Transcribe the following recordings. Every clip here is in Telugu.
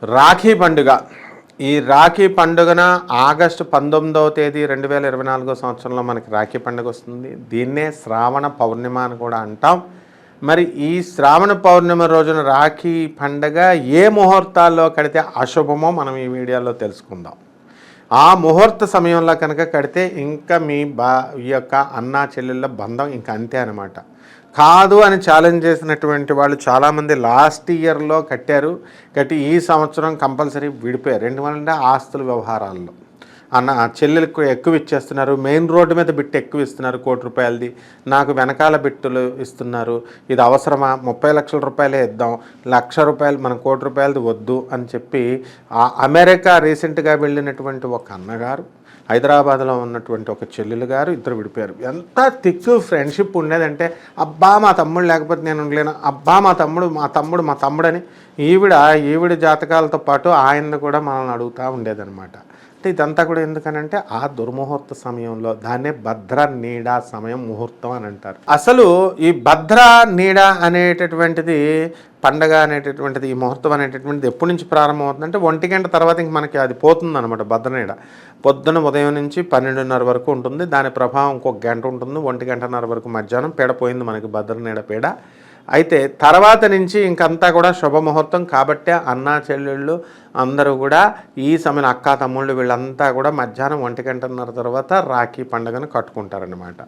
రాఖీ పండుగ. ఈ రాఖీ పండుగన ఆగస్టు 19వ తేదీ 2024 సంవత్సరంలో మనకి రాఖీ పండుగ వస్తుంది. దీన్నే శ్రావణ పౌర్ణిమ అని కూడా అంటాం. మరి ఈ శ్రావణ పౌర్ణిమ రోజున రాఖీ పండుగ ఏ ముహూర్తాల్లో కడితే అశుభమో మనం ఈ వీడియోలో తెలుసుకుందాం. ఆ ముహూర్త సమయంలో కనుక కడితే ఇంకా ఈ యొక్క అన్నా చెల్లెళ్ళ బంధం ఇంకా అంతే అనమాట. కాదు అని ఛాలెంజ్ చేసినటువంటి వాళ్ళు చాలామంది లాస్ట్ ఇయర్లో కట్టి ఈ సంవత్సరం కంపల్సరీ విడిపోయారు. ఎందుకంటే ఆస్తుల వ్యవహారాల్లో చెల్లెలకు ఎక్కువ ఇచ్చేస్తున్నారు, మెయిన్ రోడ్డు మీద బిట్టు ఎక్కువ ఇస్తున్నారు, ₹1,00,00,000ది నాకు వెనకాల బిట్టులు ఇస్తున్నారు, ఇది అవసరమా, 30 లక్షల రూపాయలే ఇద్దాం, ₹1,00,000 మనం ₹1,00,00,000 వద్దు అని చెప్పి అమెరికా రీసెంట్గా వెళ్ళినటువంటి ఒక అన్నగారు, హైదరాబాద్లో ఉన్నటువంటి ఒక చెల్లెలు గారు ఇద్దరు విడిపోయారు. ఎంత థిక్ ఫ్రెండ్షిప్ ఉండేదంటే, అబ్బా మా తమ్ముడు లేకపోతే నేను ఉండలేను, అబ్బా మా తమ్ముడని ఈవిడ జాతకాలతో పాటు ఆయన్ని కూడా మనల్ని అడుగుతూ ఉండేదన్నమాట. అంటే ఇదంతా కూడా ఎందుకనంటే ఆ దుర్ముహూర్త సమయంలో దాన్నే భద్ర నీడ సమయం ముహూర్తం అని అంటారు. అసలు ఈ భద్ర నీడ అనేటటువంటిది పండగ అనేటటువంటిది, ఈ ముహూర్తం అనేటటువంటిది ఎప్పటి నుంచి ప్రారంభం అవుతుందంటే 1 గంట తర్వాత ఇంక మనకి అది పోతుందన్నమాట. భద్రనీడ పొద్దున ఉదయం నుంచి 12:30 వరకు ఉంటుంది. దాని ప్రభావం ఇంకొక గంట ఉంటుంది. 1 గంటన్నర వరకు మధ్యాహ్నం పీడ పోయింది మనకి, భద్రనీడ పీడ. అయితే తర్వాత నుంచి ఇంకంతా కూడా శుభముహూర్తం కాబట్టి అన్నా చెల్లెళ్ళు అందరూ కూడా ఈ సమయం అక్క తమ్ముళ్ళు వీళ్ళంతా కూడా మధ్యాహ్నం 1 గంటన్నర తర్వాత రాఖీ పండుగను కట్టుకుంటారనమాట.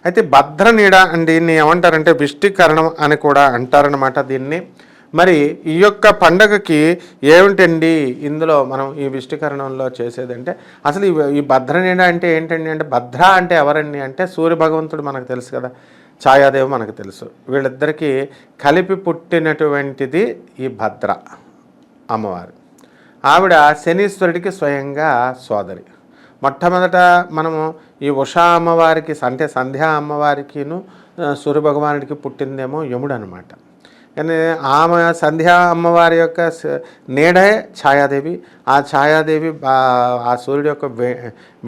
అయితే భద్రనీడ దీన్ని ఏమంటారంటే విష్టికరణం అని కూడా అంటారనమాట దీన్ని. మరి ఈ యొక్క పండగకి ఏమిటండి ఇందులో మనం ఈ విష్టికరణంలో చేసేదంటే, అసలు ఈ భద్రనీడ అంటే ఏంటండి అంటే, భద్ర అంటే ఎవరండి అంటే సూర్యభగవంతుడు మనకు తెలుసు కదా, ఛాయాదేవి మనకు తెలుసు. వీళ్ళిద్దరికీ కలిపి పుట్టినటువంటిది ఈ భద్ర అమ్మవారు. ఆవిడ శనీశ్వరుడికి స్వయంగా సోదరి. మొట్టమొదట మనము ఈ ఉషా అమ్మవారికి అంటే సంధ్యా అమ్మవారికిను సూర్యభగవానుడికి పుట్టిందేమో యముడు అనమాట. కానీ ఆమె సంధ్యా అమ్మవారి యొక్క నీడే ఛాయాదేవి. ఆ ఛాయాదేవి ఆ సూర్యుడి యొక్క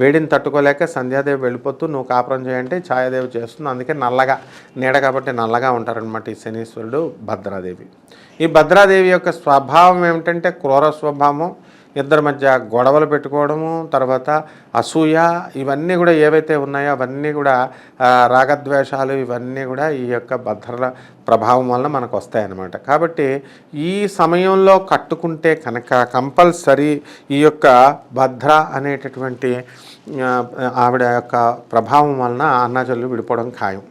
వేడిని తట్టుకోలేక సంధ్యాదేవి వెళ్ళిపోతూ నువ్వు కాపురం చేయంటే ఛాయాదేవి చేస్తుంది. అందుకే నల్లగా నీడ కాబట్టి నల్లగా ఉంటారనమాట ఈ శనీశ్వరుడు, భద్రాదేవి. ఈ భద్రాదేవి యొక్క స్వభావం ఏమిటంటే క్రూర స్వభావం, ఇద్దరి మధ్య గొడవలు పెట్టుకోవడము, తర్వాత అసూయ, ఇవన్నీ కూడా ఏవైతే ఉన్నాయో అవన్నీ కూడా రాగద్వేషాలు ఇవన్నీ కూడా ఈ యొక్క భద్ర ప్రభావం వల్ల మనకు వస్తాయన్నమాట. కాబట్టి ఈ సమయంలో కట్టుకుంటే కనుక కంపల్సరీ ఈ యొక్క భద్ర అనేటటువంటి ఆవిడ యొక్క ప్రభావం వలన అన్నాచెల్లు విడిపోవడం ఖాయం.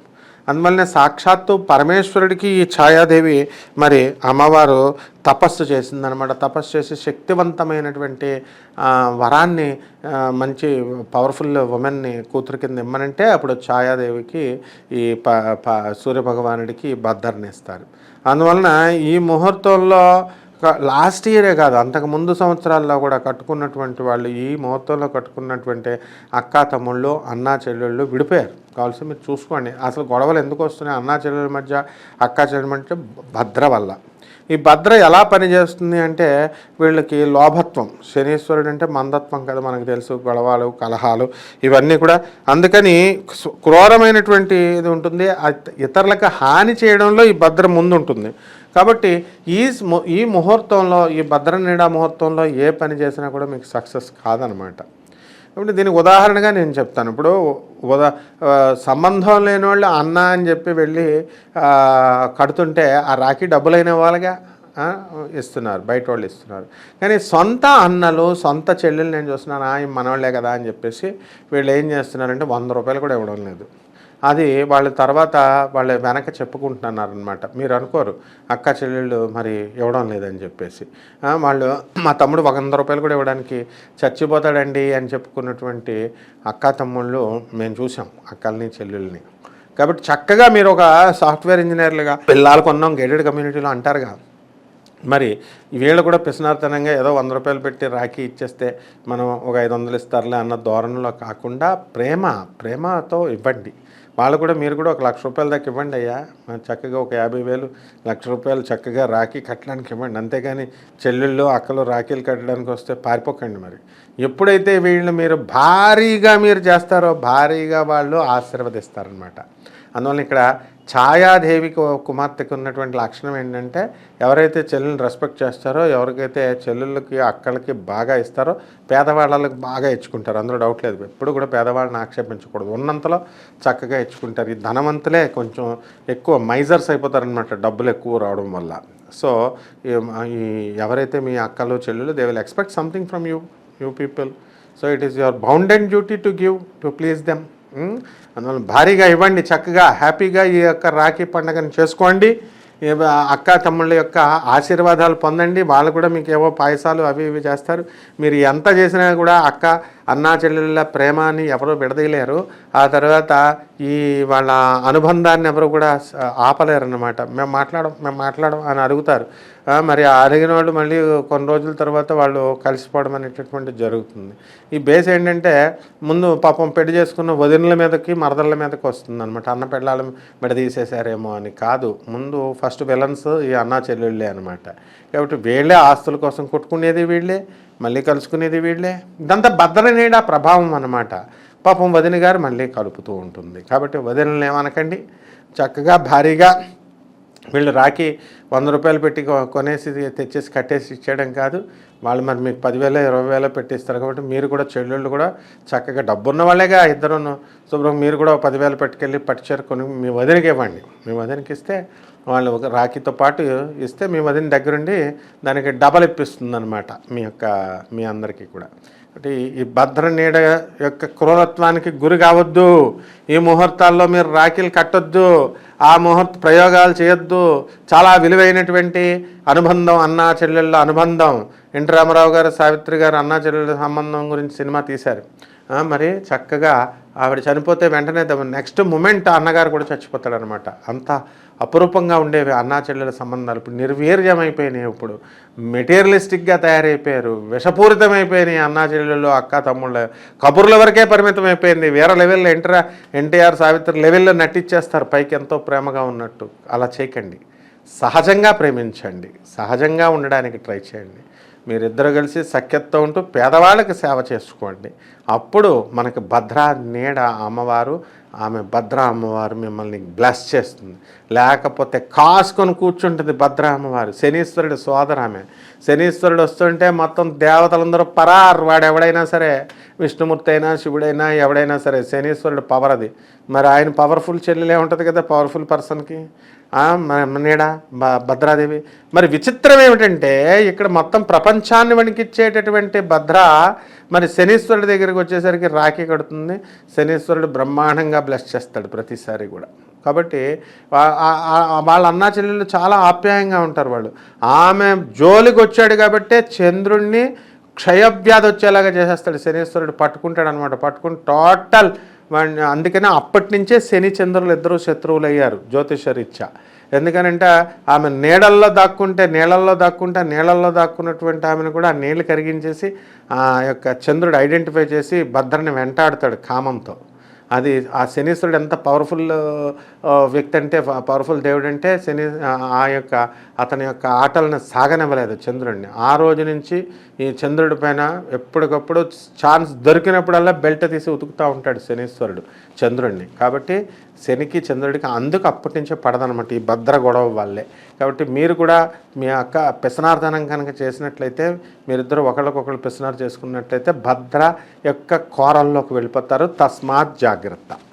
అందువల్లనే సాక్షాత్తు పరమేశ్వరుడికి ఈ ఛాయాదేవి మరి అమ్మవారు తపస్సు చేసిందనమాట. తపస్సు చేసి శక్తివంతమైనటువంటి వరాన్ని, మంచి పవర్ఫుల్ ఉమెన్ని కూతురు కింద ఇమ్మనంటే అప్పుడు ఛాయాదేవికి ఈ సూర్యభగవానుడికి భద్రని ఇస్తారు. అందువలన ఈ ముహూర్తంలో లాస్ట్ ఇయరే కాదు, అంతకు ముందు సంవత్సరాల్లో కూడా కట్టుకున్నటువంటి వాళ్ళు ఈ ముహూర్తంలో కట్టుకున్నటువంటి అక్కా తమ్ముళ్ళు, అన్నా చెల్లెళ్ళు విడిపోయారు. కావాల్సి మీరు చూసుకోండి అసలు గొడవలు ఎందుకు వస్తున్నాయి అన్నా చెల్లెల మధ్య, అక్కా చెల్లెల మధ్య. భద్ర వల్ల. ఈ భద్ర ఎలా పనిచేస్తుంది అంటే వీళ్ళకి లోభత్వం, శనీశ్వరుడు అంటే మందత్వం కదా మనకు తెలుసు, గొడవలు కలహాలు ఇవన్నీ కూడా. అందుకని క్రూరమైనటువంటి ఇది ఉంటుంది. ఇతరులకు హాని చేయడంలో ఈ భద్ర ముందు ఉంటుంది. కాబట్టి ఈ ముహూర్తంలో, ఈ భద్రనీడ ముహూర్తంలో ఏ పని చేసినా కూడా మీకు సక్సెస్ కాదనమాట. ఇప్పుడు దీనికి ఉదాహరణగా నేను చెప్తాను. ఇప్పుడు సంబంధం లేని వాళ్ళు అన్న అని చెప్పి వెళ్ళి కడుతుంటే ఆ రాఖీ డబ్బులైన వాళ్ళగా ఇస్తున్నారు, బయట వాళ్ళు ఇస్తున్నారు. కానీ సొంత అన్నలు, సొంత చెల్లెలు నేను చూస్తున్నాను మనవాళ్ళే కదా అని చెప్పేసి వీళ్ళు ఏం చేస్తున్నారంటే ₹100 కూడా ఇవ్వడం లేదు. అది వాళ్ళు తర్వాత వాళ్ళ వెనక చెప్పుకుంటున్నారనమాట. మీరు అనుకోరు అక్క చెల్లెళ్ళు మరి ఇవ్వడం లేదని చెప్పేసి. వాళ్ళు మా తమ్ముడు ₹100 కూడా ఇవ్వడానికి చచ్చిపోతాడండి అని చెప్పుకున్నటువంటి అక్క తమ్ముళ్ళు మేము చూసాం, అక్కల్ని చెల్లెళ్ళని. కాబట్టి చక్కగా మీరు ఒక సాఫ్ట్వేర్ ఇంజనీర్లుగా పిల్లలు కొన్నాం గేటెడ్ కమ్యూనిటీలో అంటారుగా, మరి వీళ్ళు కూడా పిసినార్తనంగా ఏదో ₹100 పెట్టి రాఖీ ఇచ్చేస్తే మనం ఒక 500 ఇస్తారులే అన్న ధోరణిలో కాకుండా ప్రేమతో ఇవ్వండి. వాళ్ళు కూడా మీరు కూడా ఒక ₹1,00,000 దాకా ఇవ్వండి అయ్యా, చక్కగా ఒక 50,000 ₹1,00,000 చక్కగా రాఖీ కట్టడానికి ఇవ్వండి. అంతేగాని చెల్లెళ్ళు అక్కలు రాఖీలు కట్టడానికి వస్తే పారిపోకండి. మరి ఎప్పుడైతే వీళ్ళు మీరు భారీగా మీరు చేస్తారో భారీగా వాళ్ళు ఆశీర్వదిస్తారనమాట. అందువల్ల ఇక్కడ ఛాయాదేవి కుమార్తెకి ఉన్నటువంటి లక్షణం ఏంటంటే ఎవరైతే చెల్లెల్ని రెస్పెక్ట్ చేస్తారో, ఎవరికైతే చెల్లెళ్ళకి అక్కలకి బాగా ఇస్తారో పేదవాళ్ళకి బాగా ఇచ్చుకుంటారు, అందులో డౌట్ లేదు. ఎప్పుడు కూడా పేదవాళ్ళని ఆక్షేపించకూడదు, ఉన్నంతలో చక్కగా ఇచ్చుకుంటారు. ఈ ధనవంతులే కొంచెం ఎక్కువ మైజర్స్ అయిపోతారనమాట, డబ్బులు ఎక్కువ రావడం వల్ల. సో ఈ ఎవరైతే మీ అక్కలు చెల్లెలు, they will expect something from you people. So it is your bounded duty to give to please them. అందువల్ల భారీగా ఇవ్వండి, చక్కగా హ్యాపీగా ఈ యొక్క రాఖీ పండుగను చేసుకోండి. అక్క తమ్ముళ్ళ యొక్క ఆశీర్వాదాలు పొందండి. వాళ్ళు కూడా మీకు ఏవో పాయసాలు అవి ఇవి చేస్తారు. మీరు ఎంత చేసినా కూడా అక్క అన్నా చెల్లెళ్ళ ప్రేమాన్ని ఎవరు విడదీయలేరు. ఆ తర్వాత ఈ వాళ్ళ అనుబంధాన్ని ఎవరు కూడా ఆపలేరు అన్నమాట. మేము మాట్లాడం అని అడుగుతారు. మరి అడిగిన వాళ్ళు మళ్ళీ కొన్ని రోజుల తర్వాత వాళ్ళు కలిసిపోవడం అనేటటువంటి జరుగుతుంది. ఈ బేస్ ఏంటంటే ముందు పాపం పెళ్లి చేసుకున్న వదినల మీదకి మరదళ్ళ మీదకి వస్తుంది అనమాట. అన్న పెళ్ళాల విడదీసేసారేమో అని కాదు, ముందు ఫస్ట్ విలన్స్ ఈ అన్నా చెల్లెళ్ళే అనమాట. కాబట్టి వీళ్ళే ఆస్తుల కోసం కొట్టుకునేది వీళ్ళే, మళ్ళీ కలుసుకునేది వీళ్ళే. ఇదంతా భద్రనీడ ప్రభావం అన్నమాట. పాపం వదిన గారు మళ్ళీ కలుపుతూ ఉంటుంది. కాబట్టి వదినలు ఏమనకండి, చక్కగా భారీగా వీళ్ళు రాఖీ 100 రూపాయలు పెట్టి కొనేసి తెచ్చేసి కట్టేసి ఇచ్చేయడం కాదు. వాళ్ళు మరి మీకు 10,000 20,000 పెట్టిస్తారు. కాబట్టి మీరు కూడా చెల్లెళ్ళు కూడా చక్కగా డబ్బున్న వాళ్ళేగా ఇద్దరును శుభ్రం, మీరు కూడా 10,000 పట్టుకెళ్ళి పట్టుచీర కొని మీ వదినకి ఇవ్వండి. మీ వదినకి ఇస్తే వాళ్ళు ఒక రాఖీతో పాటు ఇస్తే మీ వదిన దగ్గరుండి దానికి డబల్ ఇప్పిస్తుంది అనమాట మీ అందరికీ కూడా. అంటే ఈ భద్రనీడ యొక్క క్రూరత్వానికి గురి కావద్దు. ఈ ముహూర్తాల్లో మీరు రాఖీలు కట్టొద్దు, ఆ ముహూర్త ప్రయోగాలు చేయొద్దు. చాలా విలువైనటువంటి అనుబంధం, అన్నా చెల్లెళ్ళ అనుబంధం. ఎన్టీ రామారావు గారు, సావిత్రి గారు అన్నా చెల్లెళ్ళ సంబంధం గురించి సినిమా తీశారు. మరి చక్కగా ఆవిడ చనిపోతే వెంటనే నెక్స్ట్ మూమెంట్ అన్నగారు కూడా చచ్చిపోతాడనమాట. అంత అపురూపంగా ఉండేవి అన్నా చెల్లెల సంబంధాలు. ఇప్పుడు నిర్వీర్యమైపోయినాయి, ఇప్పుడు మెటీరియలిస్టిక్గా తయారైపోయారు, విషపూరితమైపోయినాయి అన్నా చెల్లెళ్ళు, అక్క తమ్ముళ్ళ కబుర్ల వరకే పరిమితం అయిపోయింది. వేరే లెవెల్లో ఎన్టీఆర్ సావిత్రి లెవెల్లో నటించేస్తారు పైకి ఎంతో ప్రేమగా ఉన్నట్టు. అలా చేయకండి, సహజంగా ప్రేమించండి, సహజంగా ఉండడానికి ట్రై చేయండి. మీరిద్దరు కలిసి సఖ్యతతో ఉంటూ పేదవాళ్ళకి సేవ చేసుకోండి. అప్పుడు మనకు భద్రా నీడ అమ్మవారు, ఆమె భద్రా అమ్మవారు మిమ్మల్ని బ్లెస్ చేస్తుంది. లేకపోతే కాసుకొని కూర్చుంటుంది భద్రా అమ్మవారు. శనీశ్వరుడు సోదరు ఆమె. శనీశ్వరుడు వస్తుంటే మొత్తం దేవతలందరూ పరార్. వాడు ఎవడైనా సరే, విష్ణుమూర్తి అయినా శివుడైనా ఎవడైనా సరే, శనీశ్వరుడు పవర్ అది. మరి ఆయన పవర్ఫుల్ చెల్లెలే ఉంటుంది కదా పవర్ఫుల్ పర్సన్కి, నీడ భద్రాదేవి. మరి విచిత్రం ఏమిటంటే ఇక్కడ మొత్తం ప్రపంచాన్ని వణికిచ్చేటటువంటి భద్ర మరి శనీశ్వరుడి దగ్గరికి వచ్చేసరికి రాఖీ కడుతుంది. శనీశ్వరుడు బ్రహ్మాండంగా బ్లెస్ చేస్తాడు ప్రతిసారి కూడా. కాబట్టి వాళ్ళ అన్నా చెల్లెళ్ళు చాలా ఆప్యాయంగా ఉంటారు వాళ్ళు. ఆమె జోలికి వచ్చాడు కాబట్టే చంద్రుణ్ణి క్షయవ్యాధి వచ్చేలాగా చేసేస్తాడు శనీశ్వరుడు. పట్టుకుంటాడు అనమాట, పట్టుకుని టోటల్ వాడిని. అందుకనే అప్పటి నుంచే శని చంద్రులు ఇద్దరూ శత్రువులు అయ్యారు జ్యోతిషరీత్యా. ఎందుకనంటే ఆమె నీళ్ళల్లో దాక్కున్నటువంటి ఆమెను కూడా ఆ నీళ్లు కరిగించేసి ఆ యొక్క చంద్రుడు ఐడెంటిఫై చేసి భద్రని వెంటాడుతాడు కామంతో. అది ఆ శనీశ్వరుడు ఎంత పవర్ఫుల్ వ్యక్తి అంటే, పవర్ఫుల్ దేవుడు అంటే అతని యొక్క ఆటలను సాగనివ్వలేదు చంద్రుడిని. ఆ రోజు నుంచి ఈ చంద్రుడి పైన ఎప్పటికప్పుడు ఛాన్స్ దొరికినప్పుడల్లా బెల్ట్ తీసి ఉతుకుతూ ఉంటాడు శనీశ్వరుడు చంద్రుడిని. కాబట్టి శనికి చంద్రుడికి అందుకు అప్పటి నుంచే పడదనమాట ఈ భద్ర గొడవ వల్లే. కాబట్టి మీరు కూడా మీ అక్క పిసనార్ధనం కనుక చేసినట్లయితే, మీరిద్దరూ ఒకళ్ళకొకళ్ళు పిసనారు చేసుకున్నట్లయితే భద్ర యొక్క కోరల్లోకి వెళ్ళిపోతారు. తస్మాత్ జాగ్రత్త.